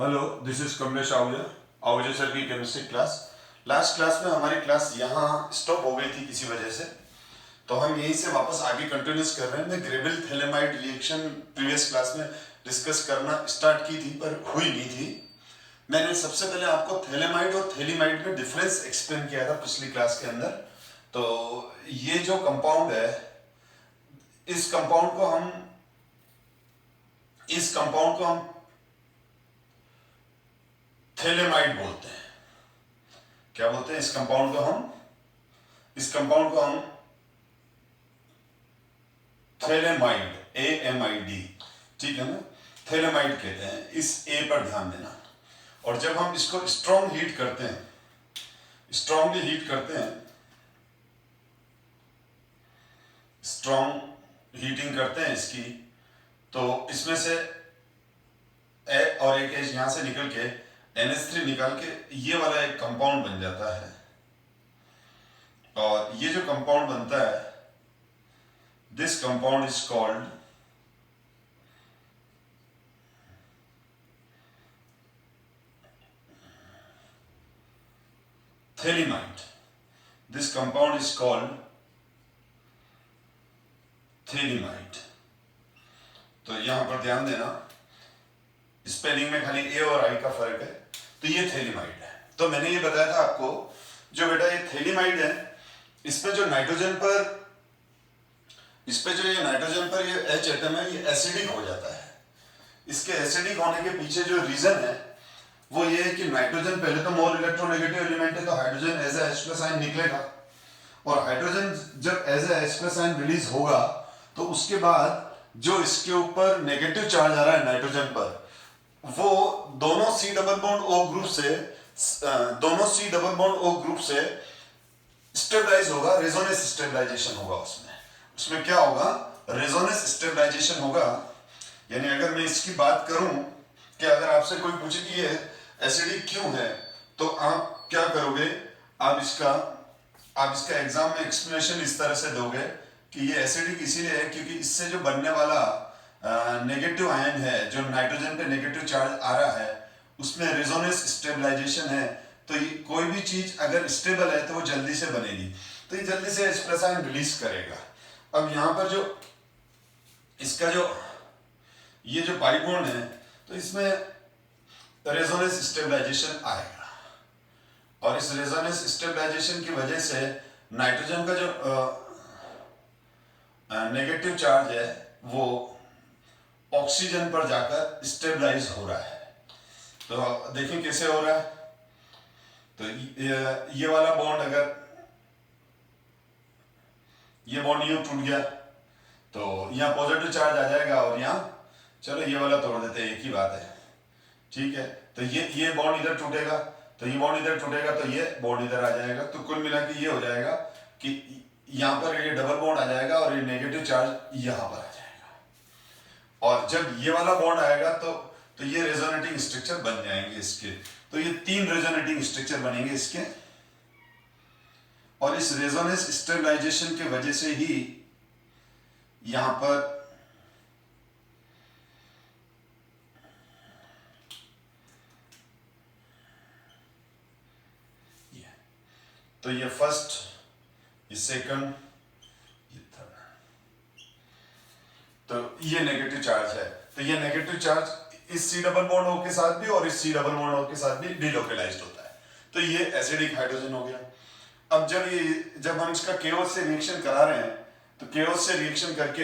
Hello, this is Kamlesh Ahuja sir की chemistry class. Last class में हमारी क्लास यहाँ स्टॉप हो गई थी किसी वजह से, तो हम यहीं से वापस आगे कंटिन्यूस कर रहे हैं। मैं ग्रेबिल थैलेमाइड रिएक्शन प्रीवियस क्लास में डिस्कस करना स्टार्ट की थी पर हुई नहीं थी। मैंने सबसे पहले आपको थैलेमाइड और थैलीमाइड में डिफरेंस एक्सप्लेन किया था पिछली क्लास के अंदर। तो ये जो कंपाउंड है, इस कंपाउंड को हम थैलेमाइड बोलते हैं। क्या बोलते हैं इस कंपाउंड को हम थैलेमाइड, AMID, ठीक है ना, थैलेमाइड कहते हैं। इस ए पर ध्यान देना। और जब हम इसको स्ट्रॉन्गली हीट करते हैं, स्ट्रॉन्ग हीटिंग करते हैं इसकी, तो इसमें से ए और एक एच यहां से निकल के NH3 निकाल के ये वाला एक कंपाउंड बन जाता है। और ये जो कंपाउंड बनता है, this compound is called phthalimide. This compound is called phthalimide. तो यहां पर ध्यान देना, स्पेलिंग में खाली ए और आई का फर्क है। तो ये थैलीमाइड है। तो मैंने ये बताया था आपको, जो बेटा ये थैलीमाइड है, इस पे जो नाइट्रोजन पर ये H एटम है, ये एसिडिक हो जाता है। इसके एसिडिक होने के पीछे जो रीजन है वो ये है कि नाइट्रोजन पहले तो मोर इलेक्ट्रोनेगेटिव एलिमेंट है, तो hydrogen as a H+ ion निकलेगा। और हाइड्रोजन जब as a H+ ion release होगा तो उसके बाद जो इसके ऊपर नेगेटिव चार्ज आ रहा है नाइट्रोजन पर, वो दोनों C double bond O group से स्टेबलाइज होगा, रेजोनेंस स्टेबलाइजेशन होगा। उसमें क्या होगा, रेजोनेंस स्टेबलाइजेशन होगा। यानी अगर मैं इसकी बात करूं कि अगर आपसे कोई पूछे कि ये एसिडिक क्यों है, तो आप क्या करोगे, आप इसका एग्जाम में एक्सप्लेनेशन इस तरह से दोगे कि ये एसिडिक इसीलिए है क्योंकि इससे जो बनने वाला नेगेटिव आयन है, जो नाइट्रोजन पे नेगेटिव चार्ज आ रहा है, उसमें रेजोनेंस स्टेबलाइजेशन है। तो ये कोई भी चीज अगर स्टेबल है तो वो जल्दी से बनेगी, तो ये जल्दी से H+ आयन रिलीज करेगा। अब यहां पर जो इसका ये जो पाई बॉन्ड है, तो इसमें रेजोनेंस स्टेबलाइजेशन आएगा। और इस रेजोनेंस स्टेबलाइजेशन की वजह से नाइट्रोजन का जो नेगेटिव चार्ज है वो ऑक्सीजन पर जाकर स्टेबलाइज हो रहा है। तो देखिए कैसे हो रहा है। तो ये वाला बॉन्ड, अगर ये बॉन्ड यूं टूट गया तो यहाँ पॉजिटिव चार्ज आ जाएगा, और यहाँ चलो ये वाला तोड़ देते हैं, एक ही बात है, ठीक है। तो ये बॉन्ड इधर टूटेगा, तो ये बॉन्ड इधर टूटेगा, तो ये बॉन्ड इधर आ जाएगा। तो कुल मिला के ये हो जाएगा कि यहाँ पर ये डबल बॉन्ड आ जाएगा और ये नेगेटिव चार्ज यहाँ पर आ जाएगा। और जब ये वाला बॉन्ड आएगा तो ये रेजोनेटिंग स्ट्रक्चर बन जाएंगे इसके। तो ये 3 रेजोनेटिंग स्ट्रक्चर बनेंगे इसके। और इस रेजोनेंस स्टेबलाइजेशन के वजह से ही यहां पर तो ये फर्स्ट, ये सेकंड, ये थर्ड, तो ये नेगेटिव चार्ज है। तो ये नेगेटिव चार्ज इस C डबल बॉन्ड O के साथ भी और इस C डबल बॉन्ड O के साथ भी डिलोकलाइज्ड होता है। तो ये एसिडिक हाइड्रोजन हो गया। अब जब हम इसका KO से रिएक्शन करा रहे हैं, तो KO से रिएक्शन करके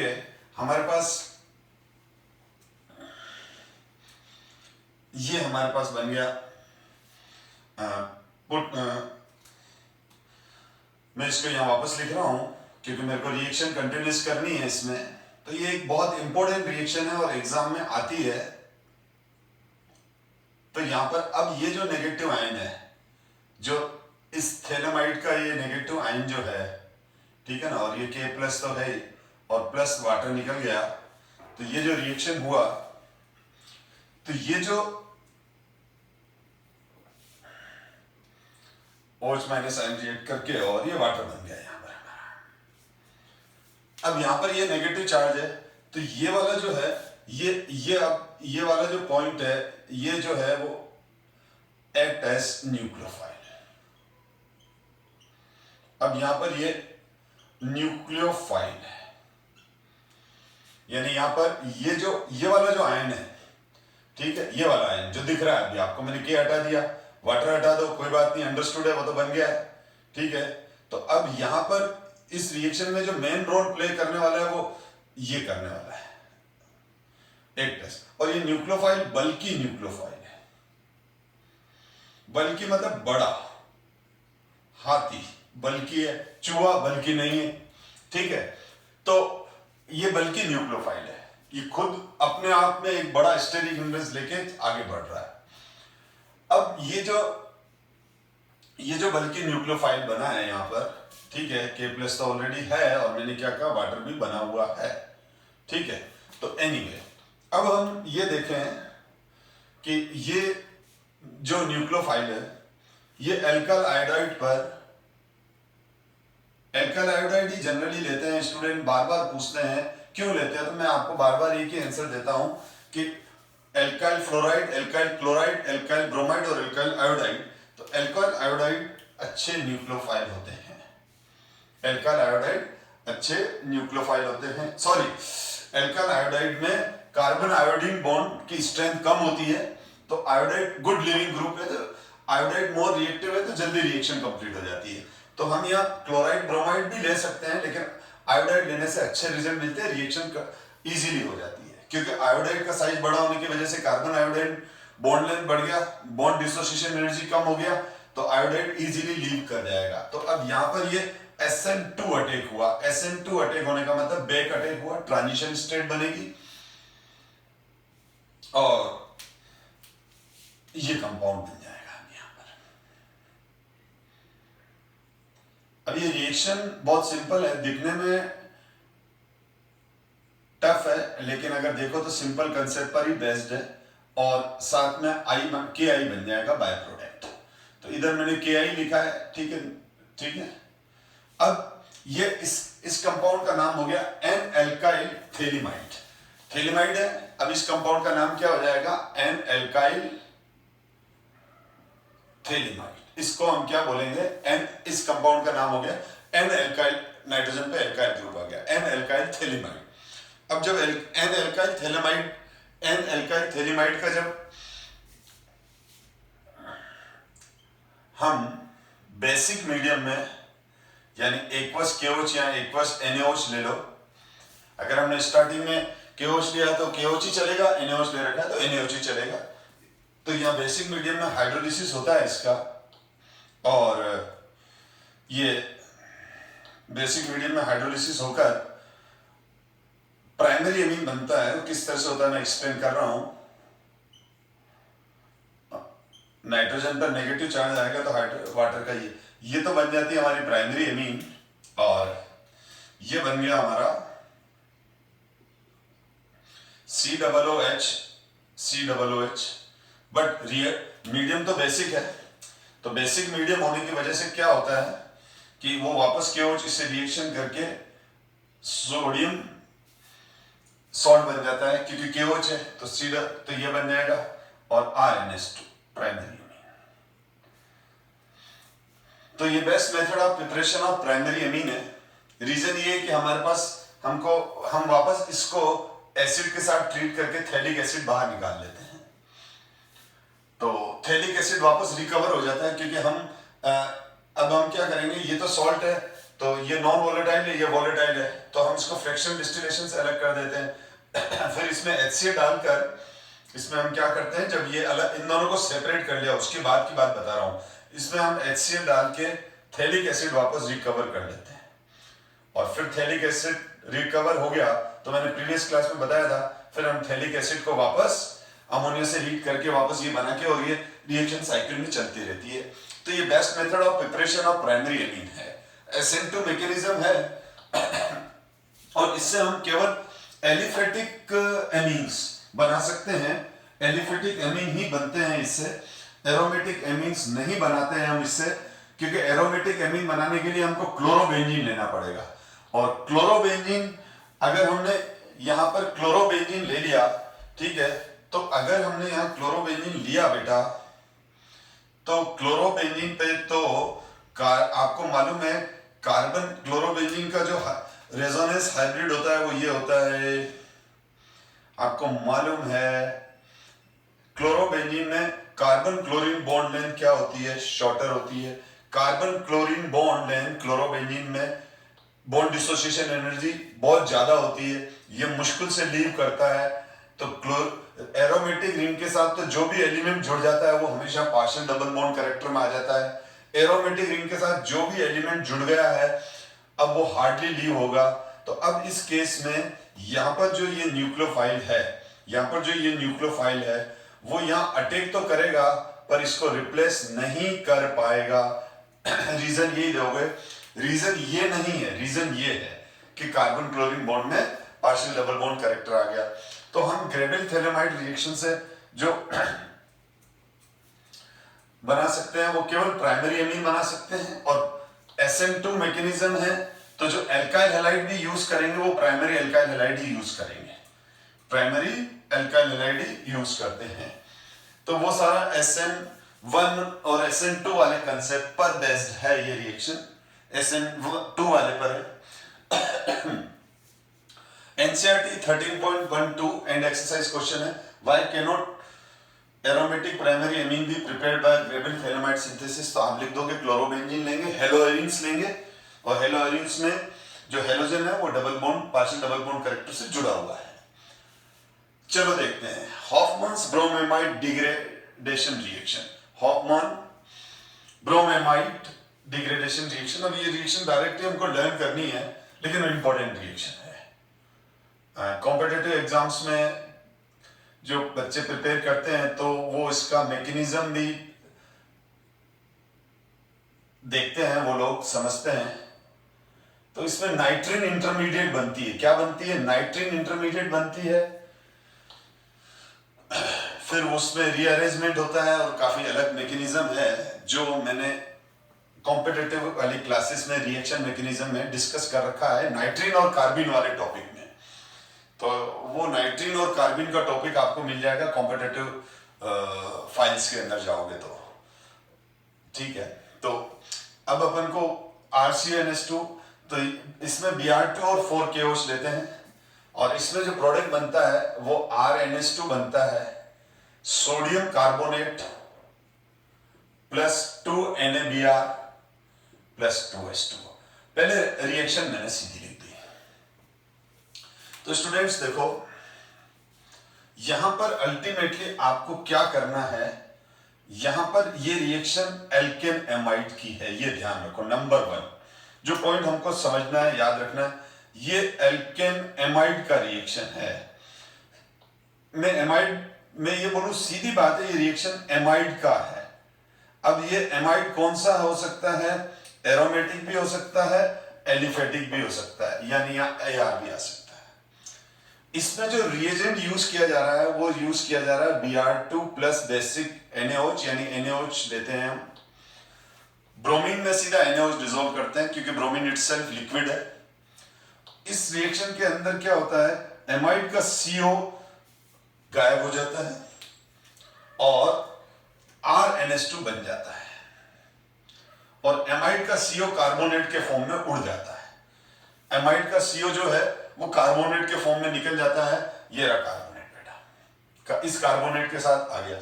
हमारे पास बन गया मैं इसको यहां वापस लिख रहा हूं क्योंकि मेरे को रिएक्शन कंटिन्यूस करनी है इसमें। तो ये एक बहुत इंपॉर्टेंट रिएक्शन है और एग्जाम में आती है। तो यहां पर अब ये जो नेगेटिव आयन है, जो इस थैलेमाइड का ये नेगेटिव आयन जो है, ठीक है ना, और ये K+ तो है और प्लस वाटर निकल गया, तो ये जो रिएक्शन हुआ, तो ये जो OH- आयन रिएक्ट करके और ये वाटर बन गया यहां पर हमारा। अब यहां पर ये नेगेटिव चार्ज है, तो ये वाला जो है ये वाला जो पॉइंट है, ये जो है वो एक्ट एज न्यूक्लियोफाइल। अब यहां पर ये न्यूक्लियोफाइल है, यानी यहां पर ये वाला जो आयन है, ठीक है, ये वाला आयन जो दिख रहा है अभी आपको, मैंने के हटा दिया, वाटर हटा दो, कोई बात नहीं, अंडरस्टूड है, वो तो बन गया है, ठीक है। तो अब यहां पर इस रिएक्शन में जो मेन रोल प्ले करने वाला है वो ये करने वाला है, एक टेस्ट। और ये न्यूक्लियोफाइल बल्कि न्यूक्लियोफाइल है, बल्कि मतलब बड़ा, हाथी बल्कि है, चूहा बल्कि नहीं है, ठीक है। तो ये बल्कि न्यूक्लियोफाइल है, ये खुद अपने आप में एक बड़ा स्टेरिक यूनिट लेके आगे बढ़ रहा है। अब ये जो बल्कि न्यूक्लियोफाइल बना है यहां पर, ठीक है, K+ तो ऑलरेडी है, और मैंने क्या कहा, वाटर भी बना हुआ है, ठीक है। तो एनीवे, अब हम ये देखें कि ये जो न्यूक्लियोफाइल है, ये एल्काइल आयोडाइड पर, एल्काइल आयोडाइड ही जनरली लेते हैं स्टूडेंट, बार बार पूछते हैं क्यों लेते हैं, तो मैं आपको बार बार एक ही आंसर देता हूं कि alkyl fluoride, alkyl chloride, alkyl bromide और एल्काइल आयोडाइड। तो एल्काइल आयोडाइड अच्छे न्यूक्लियोफाइल होते हैं, एल्काइल आयोडाइड अच्छे न्यूक्लियोफाइल होते हैं। सॉरी, एल्काइल आयोडाइड में कार्बन आयोडीन बॉन्ड की स्ट्रेंथ कम होती है, तो आयोडाइड गुड लिविंग ग्रुप है, तो आयोडाइड मोर रिएक्टिव है, तो जल्दी रिएक्शन कंप्लीट हो जाती है। तो हम यहाँ क्लोराइड ब्रोमाइड भी ले सकते हैं, लेकिन आयोडाइड लेने से अच्छे रिजल्ट मिलते हैं, रिएक्शन इजीली हो जाती है, क्योंकि आयोडाइड का साइज बड़ा होने की वजह से कार्बन आयोडाइड बॉन्ड लेंथ बढ़ गया, बॉन्ड डिसोसिएशन एनर्जी कम हो गया, तो आयोडाइड इजीली लीव कर जाएगा। तो अब यहाँ पर ये SN2 अटैक हुआ, SN2 अटैक होने का मतलब बैक अटैक हुआ, ट्रांजिशन स्टेट बनेगी और ये कंपाउंड बन जाएगा यहां पर। अब ये रिएक्शन बहुत सिंपल है, दिखने में टफ है, लेकिन अगर देखो तो सिंपल कंसेप्ट पर ही बेस्ड है, और साथ में KI बन जाएगा बाय प्रोडक्ट। तो इधर मैंने KI लिखा है, ठीक है, ठीक है। अब ये इस कंपाउंड का नाम हो गया एन एल्काइल थेलिमाइड, थेलिमाइड है। अब इस कंपाउंड का नाम क्या हो जाएगा, एन एल्काइल थेलिमाइड। इसको हम क्या बोलेंगे, इस कंपाउंड का नाम हो गया एन एल्काइल, नाइट्रोजन पे एल्काइल ग्रुप आ गया, एन एल्काइल थेलिमाइड। अब जब एन एल्काइल थेलिमाइड का जब हम बेसिक मीडियम में, यानी एक्वस KOH या एक्वस NaOH ले लो, अगर हमने स्टार्टिंग में KOH लिया तो KOH ही चलेगा, NaOH ले रखा है तो NaOH ही चलेगा। तो यहाँ बेसिक मीडियम में हाइड्रोलिसिस होता है इसका, और ये बेसिक मीडियम में हाइड्रोलिसिस होकर प्राइमरी एमीन बनता है। किस तरह से होता है मैं एक्सप्लेन कर रहा हूं। नाइट्रोजन पर नेगेटिव चार्ज आएगा तो वाटर का ये तो बन जाती है हमारी प्राइमरी एमीन, और ये बन गया हमारा COOH। बट मीडियम तो बेसिक है, तो बेसिक मीडियम होने की वजह से क्या होता है कि वो वापस KOH से रिएक्शन करके सोडियम सॉल्ट बन जाता है, क्योंकि KOH है तो ये बन जाएगा, और RNS2 प्राइमरी एमीन। तो ये best method of preparation of primary amine है। रीजन ये है कि हमारे पास हम वापस इसको एसिड के साथ ट्रीट करके थैलिक एसिड बाहर निकाल लेते हैं, तो थैलिक एसिड वापस रिकवर हो जाता है, क्योंकि अब हम क्या करेंगे, ये तो सॉल्ट है, तो ये नॉन वोलेटाइल है, ये वोलेटाइल है, तो हम इसको फ्रैक्शनल डिस्टिलेशन से अलग कर देते हैं। फिर इसमें HCl डालकर इसमें हम क्या करते हैं, जब ये अलग, इन दोनों को सेपरेट कर लिया, उसके बाद की बात बता रहा हूं, इसमें हम HCl डाल के थैलिक एसिड वापस रिकवर कर लेते हैं, और फिर थैलिक एसिड रिकवर हो गया तो मैंने प्रीवियस क्लास में बताया था, फिर हम थैलिक एसिड को वापस अमोनिया से हीट करके वापस ये बना के, और ये रिएक्शन साइकिल में चलती रहती है। तो ये best method of preparation of primary amine है, SN2 मैकेनिज्म है, और इससे हम केवल एलिफेटिक एमीन्स बना सकते हैं, एलिफेटिक एमीन ही बनते हैं इससे, एरोमेटिक एमीन्स नहीं बनाते हैं हम इससे, क्योंकि एरोमेटिक एमीन बनाने के लिए हमको क्लोरोबेंजीन लेना पड़ेगा, और क्लोरोबेंजीन अगर हमने यहां पर क्लोरोबेंजीन ले लिया, ठीक है। तो अगर हमने यहां क्लोरोबेंजीन लिया बेटा, तो क्लोरोबेंजीन पे तो आपको मालूम है कार्बन क्लोरोबेंजीन का जो रेजोनेंस हाइब्रिड होता है वो ये होता है, आपको मालूम है क्लोरोबेंजीन में कार्बन क्लोरीन बॉन्ड लेंथ क्या होती है, शॉर्टर होती है। Carbon chlorine bond length chlorobenzene में बॉन्ड डिसोसिएशन एनर्जी बहुत ज्यादा होती है, ये मुश्किल से लीव करता है। तो एरोमेटिक रिंग के साथ तो जो भी एलिमेंट जुड़ जाता है वो हमेशा पार्शियल डबल बॉन्ड कैरेक्टर में आ जाता है। एरोमेटिक रिंग के साथ जो भी एलिमेंट जुड़ गया है अब वो हार्डली लीव होगा। तो अब इस केस में यहां पर जो ये न्यूक्लियोफाइल है, यहां पर जो ये न्यूक्लियोफाइल है वो यहां अटैक तो करेगा पर इसको रिप्लेस नहीं कर पाएगा। रीजन यही दोगे, रीजन ये नहीं है, रीजन ये है कि कार्बन क्लोरीन बॉन्ड में पार्शियल डबल बॉन्ड कैरेक्टर आ गया। तो हम ग्रेबिल थैलेमाइड रिएक्शन से जो बना सकते हैं वो केवल प्राइमरी एमीन बना सकते हैं, और SN2 मैकेनिज्म है तो जो एल्काइल हैलाइड भी यूज करेंगे वो प्राइमरी एल्काइल हैलाइड ही यूज करेंगे, प्राइमरी एल्काइल हैलाइड ही यूज करते हैं। तो वो सारा SN1 और SN2 वाले कंसेप्ट पर बेस्ड है ये रिएक्शन, SN2 वाले पर है। NCERT 13.12 एंड एक्सरसाइज क्वेश्चन है, why can not aromatic primary amine be prepared by ग्रेबिल phthalimide synthesis. तो आप लिख दोगे क्लोरोबेंजीन लेंगे, हेलोएरिन्स लेंगे, और हेलोएरिन्स में जो हेलोजन है वो double bond partial double bond character से जुड़ा हुआ है। चलो देखते हैं Hofmann's bromamide degradation reaction, Hofmann bromamide degradation reaction. अब ये रिएक्शन डायरेक्टली हमको लर्न करनी है लेकिन इंपॉर्टेंट रिएक्शन है। कॉम्पिटिटिव एग्जाम्स में जो बच्चे प्रिपेयर करते हैं तो वो इसका मैकेनिज्म भी देखते हैं, वो लोग समझते हैं। तो इसमें नाइट्रिन इंटरमीडिएट बनती है, क्या बनती है, नाइट्रिन इंटरमीडिएट बनती है, फिर उसमें रीअरेंजमेंट होता है और काफी अलग मैकेनिज्म है जो मैंने कॉम्पिटिटिव वाली क्लासेस में रिएक्शन मैकेनिज्म में डिस्कस कर रखा है नाइट्रिन और कार्बिन वाले टॉपिक में। तो वो नाइट्रिन और कार्बिन का टॉपिक आपको मिल जाएगा कॉम्पिटिटिव फाइल्स के अंदर जाओगे तो, ठीक है। तो अब अपन को RCNS2, तो इसमें Br2 और 4KOH लेते हैं और इसमें जो प्रोडक्ट बनता है वो RNS2 बनता है, sodium carbonate plus 2 NaBr plus 2H2। पहले रिएक्शन मैंने सीधी लिख दी। तो स्टूडेंट्स देखो यहां पर अल्टीमेटली आपको क्या करना है, यहां पर ये रिएक्शन एल्केन एमाइड की है, ये ध्यान रखो। नंबर 1 जो पॉइंट हमको समझना है, याद रखना है, ये एल्केन एमाइड का रिएक्शन है। मैं एमाइड में ये बोलूं सीधी बात है, ये रिएक्शन एमाइड का है। अब ये एमाइड कौन सा हो सकता है, एरोमेटिक भी हो सकता है, एलिफेटिक भी हो सकता है, यानी यहां AR भी आ सकता है। इसमें जो रिएजेंट यूज किया जा रहा है वो यूज किया जा रहा है Br2 प्लस बेसिक NaOH, यानी NaOH लेते हैं हम। ब्रोमीन में सीधा NaOH डिसॉल्व करते हैं क्योंकि ब्रोमीन इटसेल्फ लिक्विड है। इस रिएक्शन के अंदर क्या होता है, एमाइड का CO गायब हो जाता है और RNS2 बन जाता है और एमाइड का CO कार्बोनेट के फॉर्म में उड़ जाता है। एमाइड का CO जो है वो कार्बोनेट के फॉर्म में निकल जाता है, ये रहा कार्बोनेट बेटा, इस कार्बोनेट के साथ आ गया।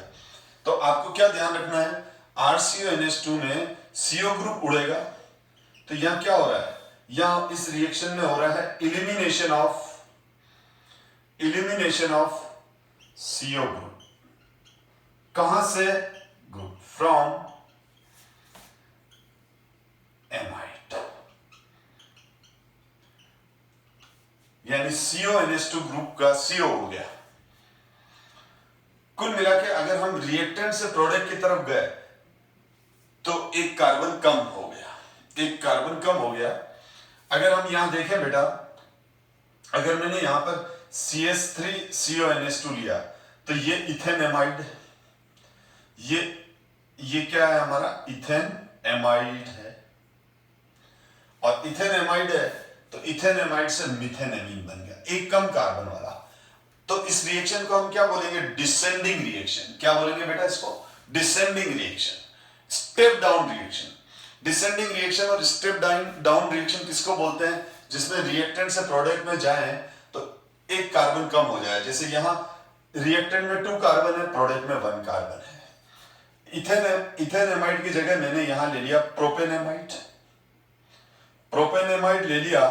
तो आपको क्या ध्यान रखना है, RCONS2 में CO ग्रुप उड़ेगा, तो यहां क्या हो रहा है, यहां इस रिएक्शन में हो रहा है इलिमिनेशन ऑफ CO ग्रुप। कहां से, ग्रुप फ्रॉम एमाइड, यानी CONS2 ग्रुप का CO उड़ गया। कुल मिला के अगर हम रिएक्टेंट से प्रोडक्ट की तरफ गए तो एक कार्बन कम हो गया, एक कार्बन कम हो गया। अगर हम यहां देखें बेटा, अगर मैंने यहां पर CH3CONS2 लिया तो ये इथेन एमाइड, ये क्या है हमारा, इथेन एमाइड है, और इथेन एमाइड है तो इथेन एमाइड से मिथेन एमीन बन गया। रिएक्शन, एक कम कार्बन वाला। तो इस रिएक्शन को हम क्या बोलेंगे? Descending reaction. क्या बोलेंगे बेटा इसको? Descending reaction, step down reaction. Descending reaction और स्टेप डाउन रिएक्शन किसको बोलते हैं? जिसमें रिएक्टेंट से प्रोडक्ट में जाए तो एक कार्बन कम हो जाए। जैसे यहां रिएक्टेंट में 2 कार्बन है, प्रोडक्ट में 1 कार्बन है। इथेनेमाइड की जगह मैंने यहां ले लिया प्रोपेनेमाइड। प्रोपेनेमाइड ले लिया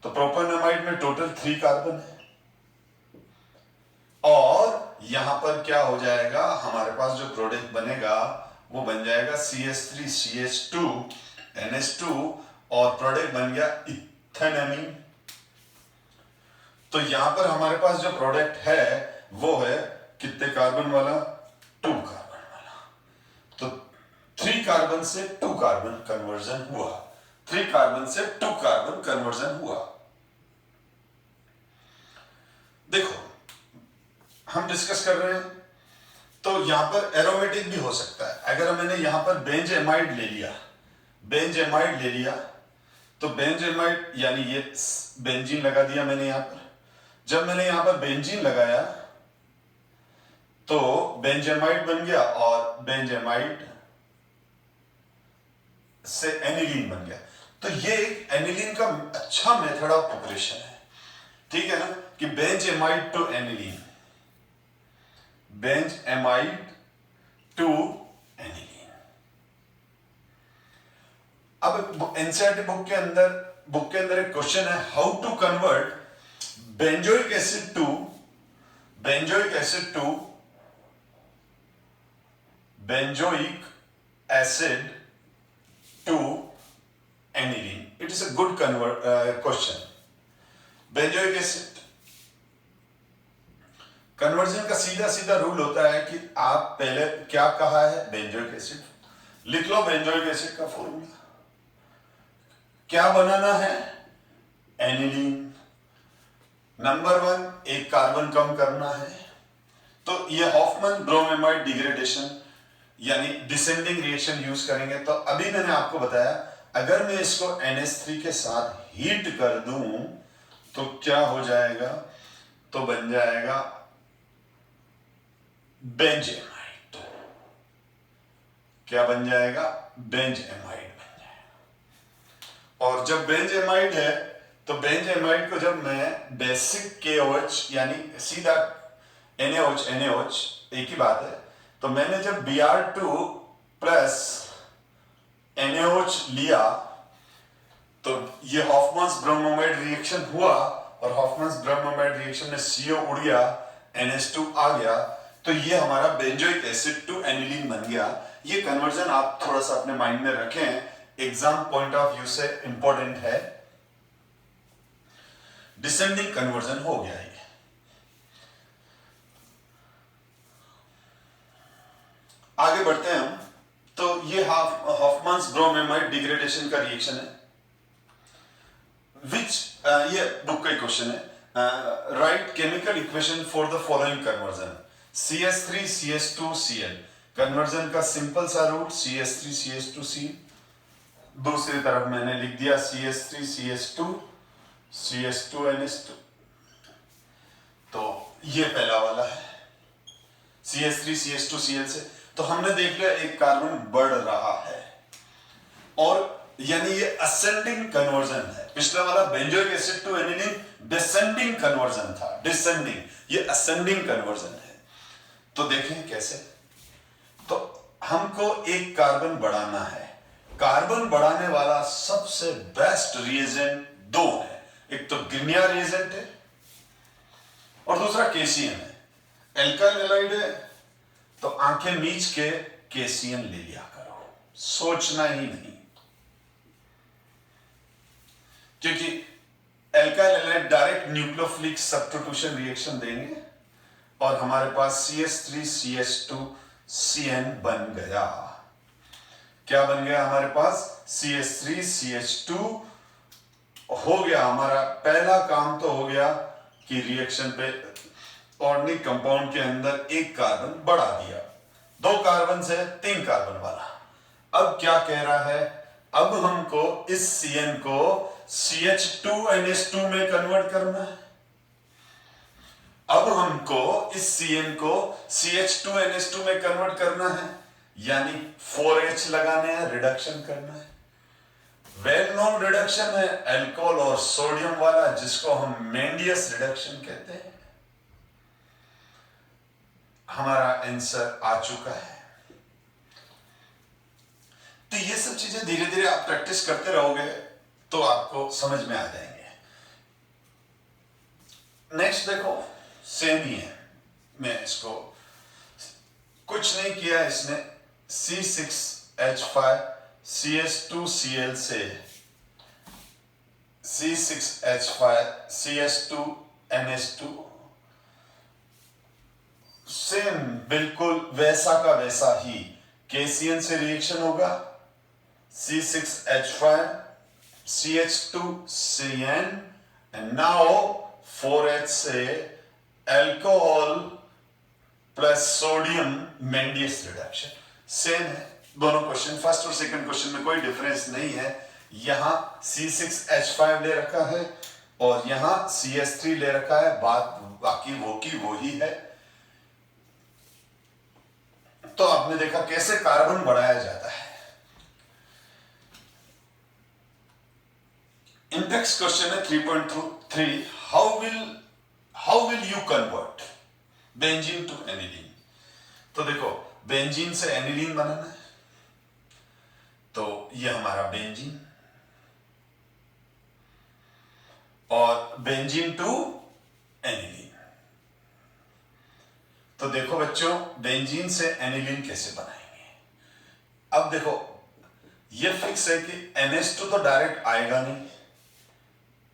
तो प्रोपेनेमाइड में टोटल 3 कार्बन है। और यहां पर क्या हो जाएगा? हमारे पास जो प्रोडक्ट बनेगा वो बन जाएगा CH3 CH2 NH2 और प्रोडक्ट बन गया इथेनेमीन। तो यहां पर हमारे पास जो प्रोडक्ट है वो है कितने कार्बन वाला? 2 कार्बन वाला। तो 3 कार्बन से 2 कार्बन कन्वर्जन हुआ। 3 कार्बन से 2 कार्बन कन्वर्जन हुआ। देखो हम डिस्कस कर रहे हैं तो यहां पर एरोमेटिक भी हो सकता है। अगर मैंने यहां पर बेंजेमाइड ले लिया, बेंजेमाइड ले लिया तो बेंजेमाइड यानी ये बेंजीन लगा दिया मैंने यहां पर। जब मैंने यहां पर बेंजीन लगाया तो बेंजेमाइड बन गया और बेंजेमाइड से एनिलीन बन गया। तो ये एक एनिलीन का अच्छा मेथड ऑफ प्रिपरेशन है, ठीक है ना? कि benzamide to aniline, benzamide to aniline. अब एनसीईआरटी बुक के अंदर एक क्वेश्चन है, how to convert benzoic acid to benzoic acid to aniline. It is a good question. Benzoic acid conversion का सीधा सीधा रूल होता है कि आप पहले क्या कहा है? बेंजोइक एसिड लिख लो। बेंजोइक एसिड का फॉर्मूला क्या बनाना है? एनिलीन। नंबर 1 एक कार्बन कम करना है। तो ये हॉफमैन ब्रोमेमाइड डिग्रेडेशन यानी डिसेंडिंग रिएक्शन यूज करेंगे। तो अभी मैंने आपको बताया अगर मैं इसको NH3 के साथ हीट कर दूं तो क्या हो जाएगा? तो बन जाएगा बेंजेमाइड। क्या बन जाएगा? बेंजेमाइड बन जाएगा। और जब बेंजेमाइड है तो बेंजेमाइड को जब मैं बेसिक KOH यानी सीधा NaOH एक ही बात है, तो मैंने जब Br2 प्लस NaOH लिया तो ये हॉफमैन्स ब्रोमोमाइड रिएक्शन हुआ और हॉफमैन्स ब्रोमोमाइड रिएक्शन में CO उड़ गया, NH2 आ गया, तो ये हमारा बेंजोइक एसिड टू एनिलीन बन गया। ये कन्वर्जन आप थोड़ा सा अपने माइंड में रखें, एग्जाम पॉइंट ऑफ व्यू से इंपॉर्टेंट है। डिसेंडिंग कन्वर्जन हो गया ये। आगे बढ़ते हैं हम। तो ये हॉफमैन्स ब्रोमेमाइड डिग्रेडेशन का रिएक्शन है ये बुक का क्वेश्चन है। Right chemical equation for the following conversion. CH3 CH2 Cl conversion का सिंपल सा रूट CH3 CH2 Cl। दूसरी तरफ मैंने लिख दिया CH3 CH2 CH2 NH2। तो ये पहला वाला है CH3 CH2 Cl से। तो हमने देख लिया एक कार्बन बढ़ रहा है और यानी ये असेंडिंग कन्वर्जन है। पिछला वाला benzoic acid to aniline descending conversion था, डिसेंडिंग, ये असेंडिंग कन्वर्जन है। तो देखें कैसे। तो हमको एक कार्बन बढ़ाना है। कार्बन बढ़ाने वाला सबसे बेस्ट रिएजेंट 2 है, एक तो गिनिया रिएजेंट है और दूसरा केसीएन है। एल्काइल हैलाइड है तो आंखें मीच के केसीएन ले लिया करो, सोचना ही नहीं, क्योंकि alkyl halide direct nucleophilic substitution reaction देंगे और हमारे पास CH3 CH2 CN बन गया। क्या बन गया हमारे पास? CH3 CH2 हो गया। हमारा पहला काम तो हो गया कि रिएक्शन पे ऑर्गेनिक कंपाउंड के अंदर एक कार्बन बढ़ा दिया, 2 कार्बन से 3 कार्बन वाला। अब क्या कह रहा है? अब हमको इस CN को CH2NH2 में कन्वर्ट करना है। अब हमको इस CN को CH2NH2 में कन्वर्ट करना है, यानी 4H लगाने हैं, रिडक्शन करना है। वेल नोन रिडक्शन है अल्कोहल और सोडियम वाला, जिसको हम मेंडियस रिडक्शन कहते हैं। हमारा आंसर आ चुका है। तो ये सब चीजें धीरे धीरे आप प्रैक्टिस करते रहोगे तो आपको समझ में आ जाएंगे। नेक्स्ट देखो, सेम ही है, मैं इसको कुछ नहीं किया, इसने C6H5 CH2Cl से C6H5 CH2NH2 सेम बिल्कुल वैसा का वैसा ही KCN से रिएक्शन होगा, C6H5 CH2Cn and now 4H से alcohol plus sodium Mendius reduction. Same है दोनों क्वेश्चन, फर्स्ट और सेकंड क्वेश्चन में कोई डिफरेंस नहीं है। यहां C6H5 ले रखा है और यहां CH3 ले रखा है, बात बाकी वो की वो ही है। तो आपने देखा कैसे कार्बन बढ़ाया जाता है। नेक्स्ट क्वेश्चन है 3.3, how will you convert benzene to aniline. तो देखो, बेंजीन से एनिलीन बनाना है, तो ये हमारा बेंजीन और बेंजीन टू एनिलीन। तो देखो बच्चों, बेंजीन से एनिलीन कैसे बनाएंगे। अब देखो, ये फिक्स है कि NH2 तो डायरेक्ट आएगा नहीं,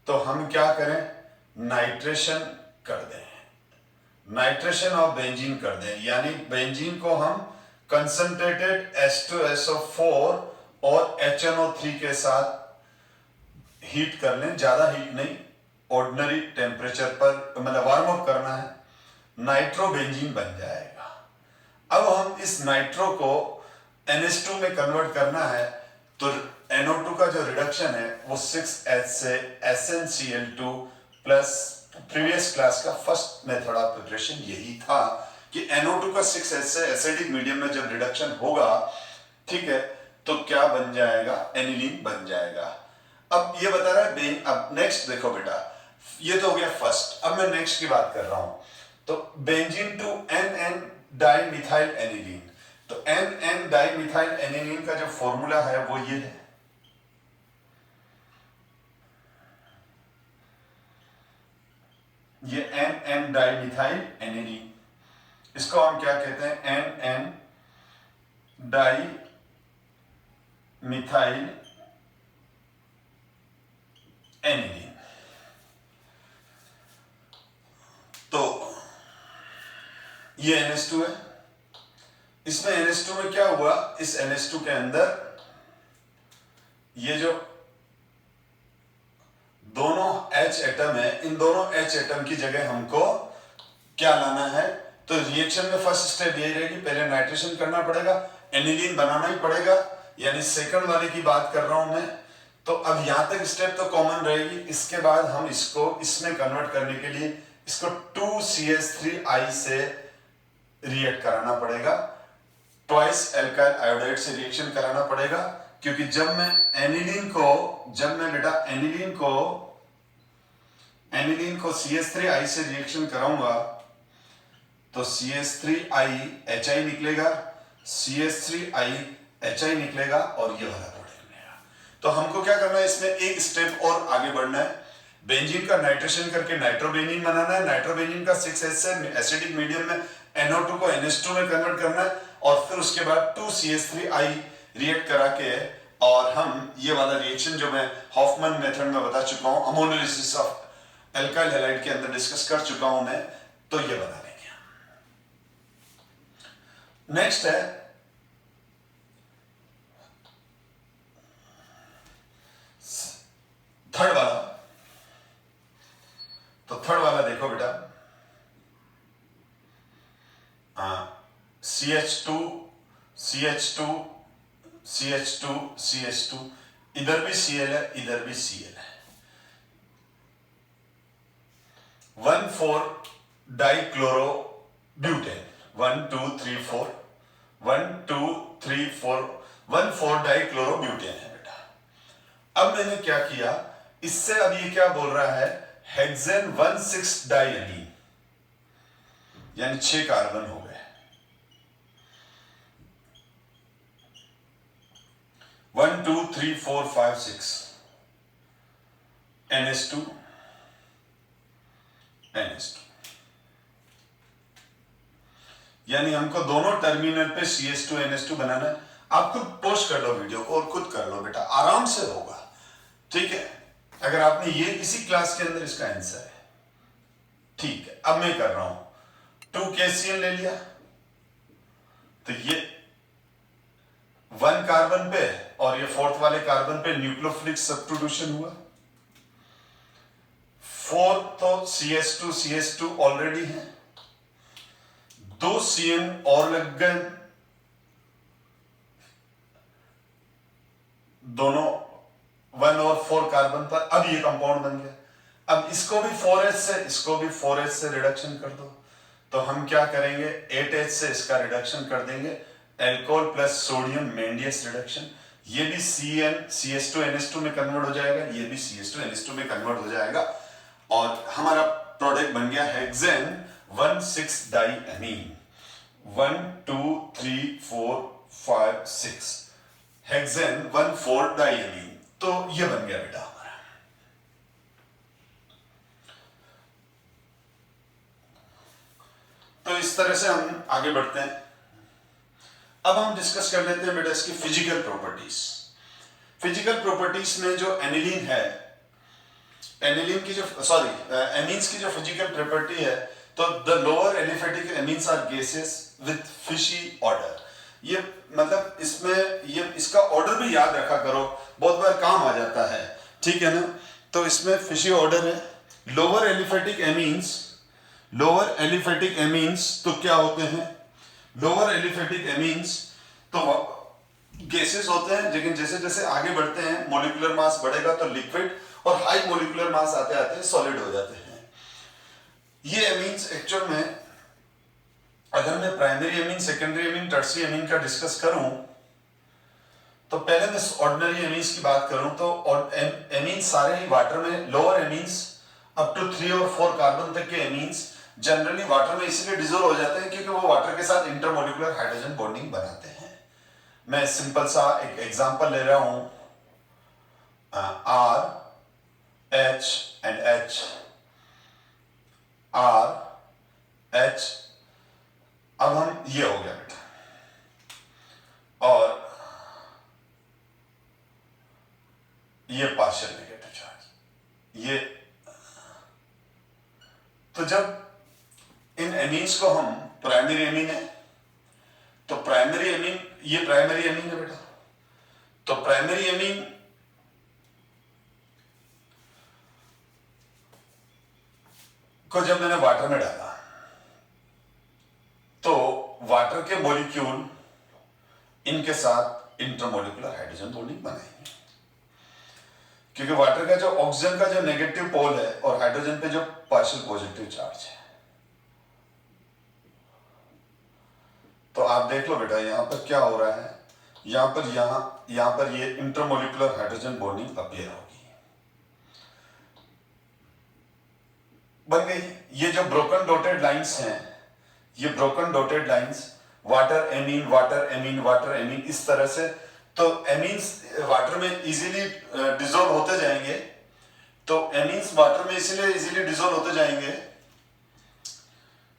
तो हम क्या करें, नाइट्रेशन कर दें, नाइट्रेशन ऑफ बेंजीन कर दें, यानी बेंजीन को हम कंसंट्रेटेड H2SO4 और HNO3 के साथ हीट कर लें, ज्यादा हीट नहीं, ऑर्डिनरी टेम्परेचर पर, मतलब वार्म अप करना है, नाइट्रो बेंजीन बन जाएगा। अब हम इस नाइट्रो को NH2 में कन्वर्ट करना है, तो NO2 का जो रिडक्शन है वो 6H से SnCl2 प्लस प्रीवियस क्लास का फर्स्ट मेथड ऑफ प्रिपरेशन यही था कि NO2 का 6H से एसिडिक मीडियम में जब रिडक्शन होगा, ठीक है, तो क्या बन जाएगा, एनिलीन बन जाएगा। अब ये बता रहा है अब नेक्स्ट देखो बेटा, ये तो हो गया फर्स्ट, अब मैं नेक्स्ट की बात कर रहा हूं। तो benzene to NN dimethyl aniline, तो NN डाइमिथाइल एनिलीन का जो फॉर्मूला है वो ये है, ये NN डाइमिथाइल एनिलीन, इसको हम क्या कहते हैं, NN डाइमिथाइल एनिलीन। तो ये NH2 है, इसमें NH2 में क्या हुआ, इस NH2 के अंदर ये जो दोनों H एटम है, इन दोनों H एटम की जगह हमको क्या लाना है, तो रिएक्शन में फर्स्ट स्टेप यही रहेगी, पहले नाइट्रेशन करना पड़ेगा, एनिलीन बनाना ही पड़ेगा, यानी सेकंड वाले की बात कर रहा हूं मैं। तो अब यहां तक स्टेप तो कॉमन रहेगी, इसके बाद हम इसको इसमें कन्वर्ट करने के लिए इसको 2CH3I से रिएक्ट कराना पड़ेगा, ट्वाइस एल्काइल आयोडाइड से रिएक्शन कराना पड़ेगा, क्योंकि जब मैं बेटा एनिलीन को CH3I से रिएक्शन कराऊंगा तो CH3I HI निकलेगा, CH3I HI निकलेगा और ये वाला प्रोडक्ट निकलेगा। तो हमको क्या करना है, इसमें एक स्टेप और आगे बढ़ना है, बेंजीन का नाइट्रेशन करके नाइट्रोबेंजीन बनाना है, नाइट्रोबेंजीन का 6H से एसिडिक मीडियम में NO2 को NH2 में कन्वर्ट करना है, और फिर उसके बाद 2CH3I रिएक्ट करा के, और हम ये वाला रिएक्शन जो मैं हॉफमैन मेथड में बता चुका हूं, अमोनोलिसिस ऑफ एल्काइल हैलाइड के अंदर डिस्कस कर चुका हूं मैं, तो ये बना लेंगे। नेक्स्ट है थर्ड वाला। तो थर्ड वाला देखो बेटा, CH2 CH2 CH2 CH2, इधर भी Cl है, इधर भी Cl है, 1,4 डाइक्लोरोब्यूटेन, 1 2 3 4, 1 2 3 4, 1 4 डाइक्लोरोब्यूटेन है बेटा। अब मैंने क्या किया, इससे अब ये क्या बोल रहा है, हेक्सेन 1 6 डाइएमीन, यानी 6 कार्बन हो गए। 1 2 3 4 5 6 NH2 NH2, यानी हमको दोनों टर्मिनल पे CH2 NH2 बनाना है। आप खुद पोस्ट कर लो वीडियो को और खुद कर लो बेटा, आराम से होगा, ठीक है। अगर आपने ये इसी क्लास के अंदर इसका आंसर है, ठीक है। अब मैं कर रहा हूं, 2 KCl ले लिया, तो ये 1 कार्बन पे और ये 4th वाले कार्बन पे न्यूक्लियोफिलिक सब्स्टिट्यूशन हुआ। 4 तो CH2 ऑलरेडी है, 2 CN और लग गए, दोनों 1 और 4 कार्बन पर। अब ये कंपाउंड बन गया। अब इसको भी 4H से, इसको भी 4H से रिडक्शन कर दो, तो हम क्या करेंगे, 8H से इसका रिडक्शन कर देंगे, alcohol plus sodium Mendius reduction. ये भी CH2 NH2 में कन्वर्ट हो जाएगा, ये भी CH2 NH2 में कन्वर्ट हो जाएगा, और हमारा प्रोडक्ट बन गया हेक्सेन 1 6 डाइएमीन, 1 2 3 4 5 6 हेक्सेन 1 4 डाइएमीन। तो ये बन गया बेटा हमारा। तो इस तरह से हम आगे बढ़ते हैं। अब हम डिस्कस कर लेते हैं बेटा इसकी फिजिकल प्रॉपर्टीज। फिजिकल प्रॉपर्टीज में जो एनिलीन है, एनिलीन की जो एमीन्स की जो फिजिकल प्रॉपर्टी है, तो the lower aliphatic amines are gases with fishy odour. ये मतलब इसमें ये इसका ऑर्डर भी याद रखा करो, बहुत बार काम आ जाता है, ठीक है ना। तो इसमें फिशी ऑर्डर है। Lower aliphatic amines, lower aliphatic amines तो क्या होते हैं, लोअर एलिफेटिक एमीन्स तो गैसेस होते हैं, लेकिन जैसे जैसे आगे बढ़ते हैं मॉलिक्यूलर मास बढ़ेगा तो लिक्विड, और हाई मॉलिक्यूलर मास आते आते सॉलिड हो जाते हैं। ये एमीन्स एक्चुअल में, अगर मैं primary amine, secondary amine, tertiary amine का डिस्कस करूं, तो पहले मैं ऑर्डिनरी एमीन्स की बात करूं तो एमीन्स सारे ही वाटर में, लोअर एमीन्स अप टू 3 और 4 कार्बन तक के एमीन्स जनरली वाटर में इसलिए डिसॉल्व हो जाते हैं क्योंकि वो वाटर के साथ इंटरमोलिकुलर हाइड्रोजन बॉन्डिंग बनाते हैं। मैं सिंपल सा एक एग्जांपल ले रहा हूं, R H and H, R H, अब हम ये हो गया बेटा, और ये पार्शियल नेगेटिव चार्ज, ये। तो जब इन एमीन्स को हम, प्राइमरी एमीन है तो प्राइमरी एमीन, ये प्राइमरी एमीन है बेटा, तो प्राइमरी एमीन को जब मैंने वाटर में डाला तो वाटर के मॉलिक्यूल इनके साथ इंटरमोलिकुलर हाइड्रोजन बॉन्डिंग बनाएंगे, क्योंकि वाटर का जो ऑक्सीजन का जो नेगेटिव पोल है और हाइड्रोजन पे जो पार्शियल पॉजिटिव चार्ज है। तो आप देख लो बेटा यहां पर क्या हो रहा है, यहां पर ये इंटरमोलिकुलर हाइड्रोजन बॉन्डिंग अपीयर होगी, बन गई। ये जो ब्रोकन डॉटेड लाइंस हैं, ये broken dotted lines, water amine water amine water amine, इस तरह से। तो एमीन्स वाटर में इजीली डिसॉल्व होते जाएंगे, तो एमीन्स वाटर में इसीलिए इजीली डिसॉल्व होते जाएंगे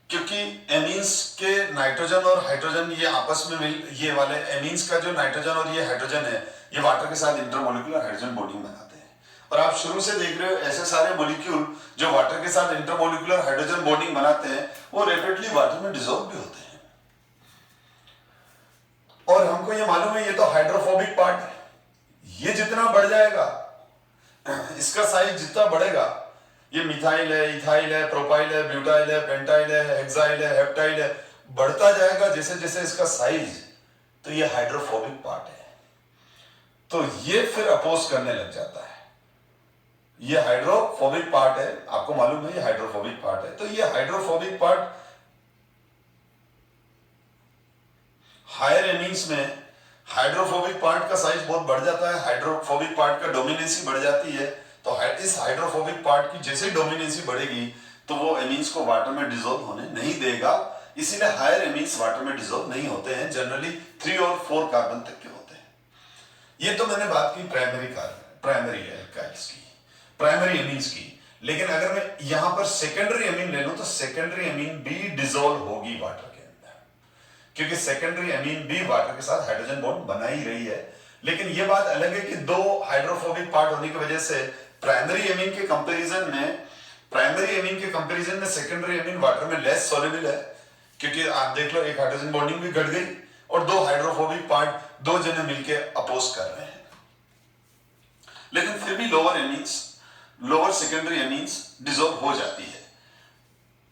क्योंकि एमीन्स के नाइट्रोजन और हाइड्रोजन ये आपस में मिल, ये वाले एमीन्स का जो नाइट्रोजन और ये हाइड्रोजन है, ये वाटर के साथ इंटरमोलिकुलर हाइड्रोजन बॉन्डिंग बनाते हैं। और आप शुरू से देख रहे हो ऐसे सारे मॉलिक्यूल जो वाटर के साथ इंटरमोलिकुलर हाइड्रोजन बॉन्डिंग बनाते हैं, वो रैपिडली वाटर में डिसॉल्व भी होते हैं। और हमको ये मालूम है ये तो हाइड्रोफोबिक पार्ट है, ये जितना बढ़ जाएगा, इसका साइज जितना बढ़ेगा, ये मिथाइल है, इथाइल है, प्रोपाइल है, ब्यूटाइल है, पेंटाइल है, हेक्साइल है, हेप्टाइल है, बढ़ता जाएगा जैसे जैसे इसका साइज, तो ये हाइड्रोफोबिक पार्ट है। तो ये फिर अपोज करने लग जाता है, ये हाइड्रोफोबिक पार्ट है, आपको मालूम है ये हाइड्रोफोबिक पार्ट है। तो ये हाइड्रोफोबिक पार्ट हायर एमीन्स में हाइड्रोफोबिक पार्ट का साइज बहुत बढ़ जाता है, हाइड्रोफोबिक पार्ट का डोमिनेंसी बढ़ जाती है। तो इस हाइड्रोफोबिक पार्ट की जैसे डोमिनेंसी बढ़ेगी तो वो एमीन्स को वाटर में डिसॉल्व होने नहीं देगा, इसीलिए हायर एमीन्स वाटर में डिसॉल्व नहीं होते हैं, जनरली 3 और 4 कार्बन तक के होते हैं। ये तो मैंने बात की प्राइमरी एल्काइल्स की, प्राइमरी एमीन्स की। लेकिन अगर मैं यहां पर सेकेंडरी एमीन ले लूं तो सेकेंडरी एमीन भी डिसॉल्व होगी वाटर के अंदर, क्योंकि सेकेंडरी एमीन भी वाटर के साथ हाइड्रोजन बॉन्ड बना ही रही है। लेकिन यह बात अलग है कि दो हाइड्रोफोबिक पार्ट होने की वजह से प्राइमरी एमीन के कंपैरिजन में सेकेंडरी एमीन वाटर में लेस सॉल्युबल है, क्योंकि आप देख लो एक हाइड्रोजन बॉन्डिंग भी घट गई और दो हाइड्रोफोबिक पार्ट दो जने मिलके अपोज कर रहे हैं। लेकिन फिर भी लोअर सेकेंडरी एमीन्स डिसॉल्व हो जाती है,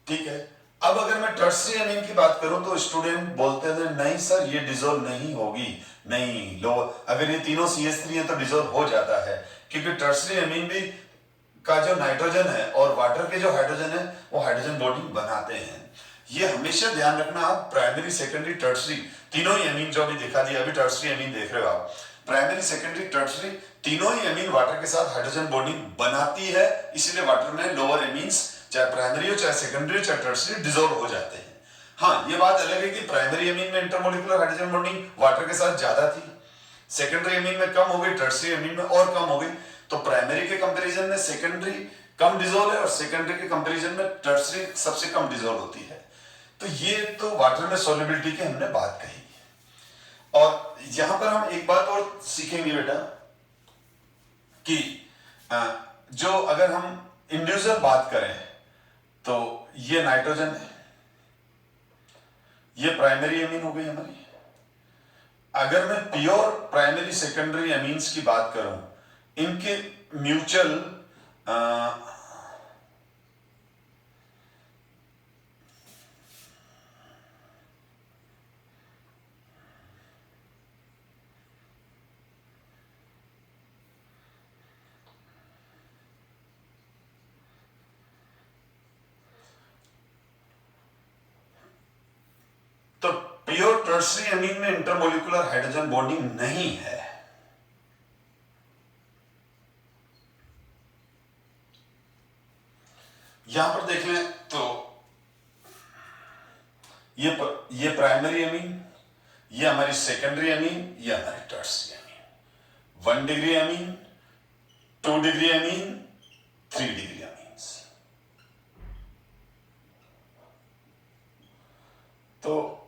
ठीक है। अब अगर मैं टर्शियरी एमीन की बात करूं तो स्टूडेंट बोलते थे नहीं सर ये डिसॉल्व नहीं होगी, नहीं लो अगर ये तीनों CH3 है तो डिसॉल्व हो जाता है, क्योंकि टर्शियरी एमीन भी का जो नाइट्रोजन है और वाटर के जो हाइड्रोजन है वो हाइड्रोजन बॉन्डिंग बनाते हैं। ये हमेशा ध्यान रखना, आप प्राइमरी सेकेंडरी टर्शियरी तीनों ही एमीन जो अभी दिखा दिया, अभी टर्शियरी एमीन देख रहे हो आप, प्राइमरी सेकेंडरी टर्शियरी तीनों ही एमीन वाटर के साथ हाइड्रोजन बॉन्डिंग बनाती है, इसीलिए वाटर में लोअर एमीन्स चाहे प्राइमरी हो चाहे सेकेंडरी हो चाहे टर्शियरी डिसॉल्व हो जाते हैं। हाँ, ये बात अलग है कि प्राइमरी एमीन में इंटरमोलिकुलर हाइड्रोजन बॉन्डिंग वाटर के साथ ज्यादा थी, सेकेंडरी एमीन में कम हो गई, टर्शियरी एमीन में और कम हो गई। तो प्राइमरी के कंपैरिजन में सेकेंडरी कम डिसॉल्व है और सेकेंडरी के कंपैरिजन में टर्शियरी सबसे कम डिसॉल्व होती है। तो ये तो वाटर में सॉल्युबिलिटी की हमने बात कही। और यहां पर हम एक बात और सीखेंगे बेटा कि जो अगर हम इंडिविजुअल बात करें तो ये नाइट्रोजन है, ये प्राइमरी एमीन हो गई हमारी। अगर मैं प्योर प्राइमरी सेकेंडरी एमीन्स की बात करूं, इनके म्यूचुअल तो प्योर टर्शियरी एमीन में इंटरमोलिकुलर हाइड्रोजन बॉन्डिंग नहीं है। यहां पर देख लें तो ये प्राइमरी एमीन, ये हमारी सेकेंडरी एमीन, ये हमारी tertiary amine. 1 degree amine, 2 degree amine, 3 degree amines. तो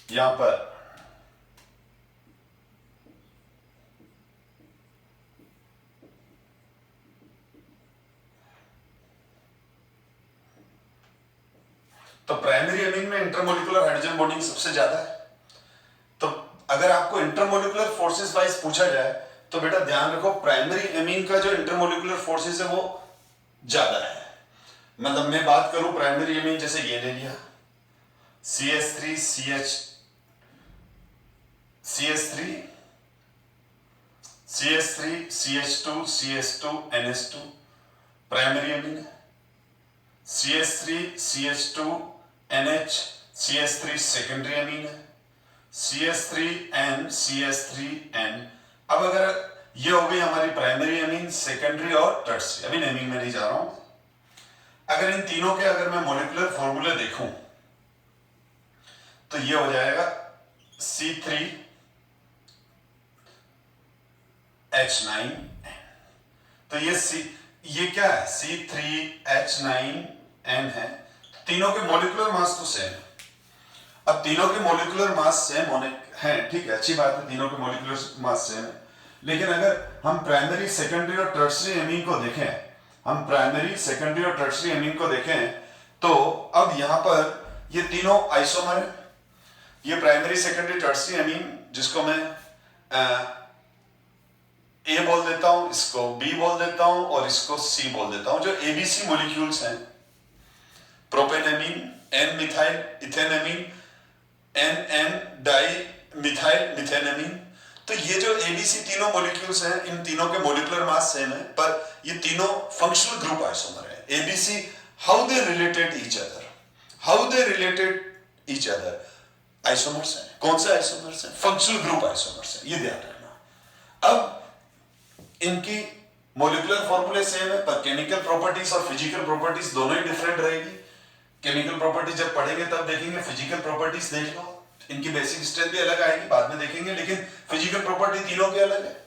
यहां पर तो प्राइमरी एमीन में इंटरमोलिकुलर हाइड्रोजन बॉन्डिंग सबसे ज्यादा है। तो अगर आपको इंटरमोलिकुलर फोर्सेस वाइज पूछा जाए तो बेटा ध्यान रखो प्राइमरी एमीन का जो इंटरमोलिकुलर फोर्सेस है वो ज्यादा है। मतलब मैं बात करूं प्राइमरी एमीन, जैसे ये ले लिया CH3 CH2 CH2 NH2 primary amine है। CH3 CH2 NH CH3 secondary amine है। CH3N CH3N। अब अगर ये हो गई हमारी प्राइमरी एमीन, सेकेंडरी और टर्शियरी, अभी नेमिंग में नहीं जा रहा हूं। अगर इन तीनों के अगर मैं मॉलिक्यूलर फॉर्मूले देखूं तो ये हो जाएगा C3H9N। तो ये क्या है, C3H9N है। तीनों के मॉलिक्यूलर मास तो सेम है। अब तीनों के मॉलिक्यूलर मास सेम होने हैं, ठीक है, अच्छी बात है, तीनों के मॉलिक्यूलर मास सेम है। लेकिन अगर हम प्राइमरी सेकेंडरी और टर्शियरी एमीन को देखें, तो अब यहां पर ये तीनों आइसोमर है। ये प्राइमरी सेकेंडरी टर्शियरी एमीन जिसको मैं ए बोल देता हूं, इसको बी बोल देता हूं और इसको सी बोल देता हूं। जो एबीसी मॉलिक्यूल्स हैं, propanamine, N methyl ethanamine, N N dimethyl methanamine, तो ये जो एबीसी तीनों मॉलिक्यूल्स हैं, इन तीनों के मॉलिक्यूलर मास सेम है, पर ये तीनों फंक्शनल ग्रुप आइसोमर है। ABC, how they related each other, how they related each other, isomers हैं। कौन से आइसोमर्स हैं? फंक्शनल ग्रुप आइसोमर्स हैं, ये ध्यान रखना। अब इनकी मॉलिक्यूलर फॉर्मूले सेम है, पर केमिकल प्रॉपर्टीज और फिजिकल प्रॉपर्टीज दोनों ही डिफरेंट रहेगी। केमिकल प्रॉपर्टीज जब पढ़ेंगे तब देखेंगे, फिजिकल प्रॉपर्टीज देख लो, इनकी बेसिक स्ट्रेंथ भी अलग आएगी, बाद में देखेंगे, लेकिन फिजिकल प्रॉपर्टी तीनों के अलग है।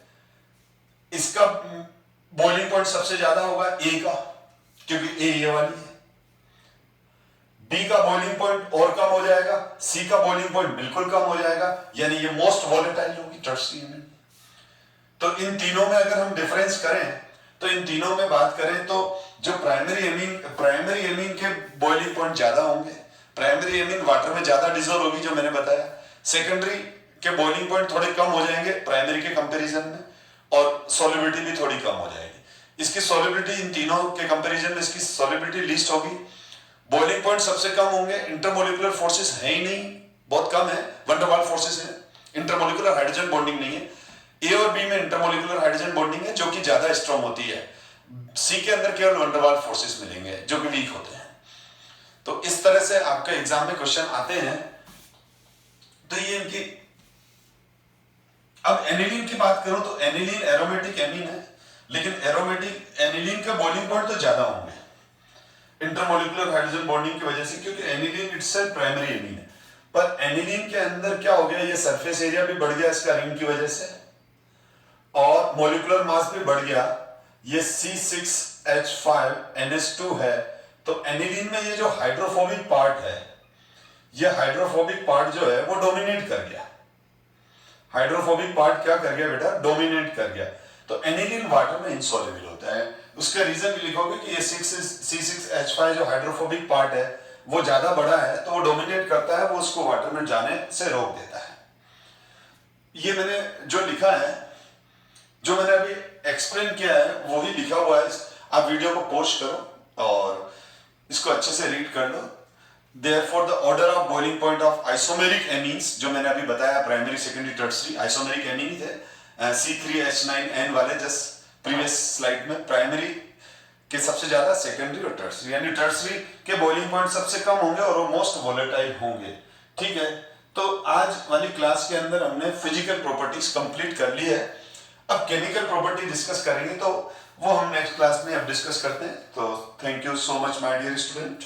इसका बॉइलिंग पॉइंट सबसे ज्यादा होगा ए का, क्योंकि ए ये वाली है। बी का बॉइलिंग पॉइंट और कम हो जाएगा, सी का बॉइलिंग पॉइंट बिल्कुल कम हो जाएगा, यानी ये मोस्ट वॉलेटाइल होगी टर्शियरी एमीन। तो इन तीनों में अगर हम डिफरेंस करें, तो इन तीनों में बात करें तो जो प्राइमरी एमीन के बॉइलिंग पॉइंट ज्यादा होंगे, प्राइमरी एमीन वाटर में ज्यादा डिसॉल्व होगी, जो मैंने बताया। सेकेंडरी के बॉइलिंग पॉइंट थोड़े कम हो जाएंगे प्राइमरी के कंपैरिजन में, और सॉल्युबिलिटी भी थोड़ी कम हो जाएगी। इसकी सॉल्युबिलिटी, इन तीनों के कंपैरिजन में इसकी सॉल्युबिलिटी लीस्ट होगी। बॉइलिंग पॉइंट सबसे कम होंगे, इंटरमोलिकुलर फोर्सेस है ही नहीं, बहुत कम है, वन डर वाल फोर्सेस है, इंटरमोलिकुलर हाइड्रोजन बॉन्डिंग नहीं है। ए और बी में इंटरमोलिकुलर हाइड्रोजन बॉन्डिंग है, जो कि ज्यादा स्ट्रॉन्ग होती है। सी के अंदर केवल वन डर वाल फोर्सेस मिलेंगे, जो कि वीक होते हैं। तो इस तरह से आपके एग्जाम में क्वेश्चन आते हैं। तो ये इनकी, अब एनिलीन की बात करूं तो एनिलीन एरोमेटिक एमीन है, लेकिन एरोमेटिक एनिलीन का बॉइलिंग पॉइंट तो ज्यादा होंगे इंटरमोलिकुलर हाइड्रोजन बॉन्डिंग की वजह से, क्योंकि एनिलीन इटसेल्फ प्राइमरी एमीन है। पर एनिलीन के अंदर क्या हो गया, ये सरफेस एरिया भी बढ़ गया इसका रिंग की वजह से, और मॉलिक्यूलर मास भी बढ़ गया। ये C6H5NH2 है, तो एनिलीन में ये जो हाइड्रोफोबिक पार्ट है, ये हाइड्रोफोबिक पार्ट जो है वो डोमिनेट कर गया। हाइड्रोफोबिक पार्ट क्या कर गया बेटा? डोमिनेट कर गया। तो एनिलीन वाटर में इनसॉल्युबल होता है। उसका रीजन भी लिखोगे कि ये C6H5 जो हाइड्रोफोबिक पार्ट है वो ज्यादा बड़ा है, तो वो डोमिनेट करता है, वो उसको वाटर में जाने से रोक देता है। ये मैंने जो लिखा है, जो मैंने अभी एक्सप्लेन किया है, वो ही लिखा हुआ है। आप वीडियो को पॉज करो और इसको अच्छे से रीड कर लो। Therefore, the order of boiling point of isomeric amines, जो मैंने अभी बताया, primary, secondary, tertiary, isomeric amine थे, C3H9N वाले, जस्ट प्रीवियस स्लाइड में प्राइमरी के सबसे ज्यादा, सेकेंडरी और टर्शियरी, यानी टर्शियरी के बॉइलिंग पॉइंट सबसे कम होंगे और वो मोस्ट वोलेटाइल होंगे। ठीक है, तो आज वाली क्लास के अंदर हमने फिजिकल प्रॉपर्टीज कंप्लीट कर ली है। अब केमिकल प्रॉपर्टी डिस्कस करेंगे, तो वो हम नेक्स्ट क्लास में अब डिस्कस करते हैं। तो thank you so much my dear student.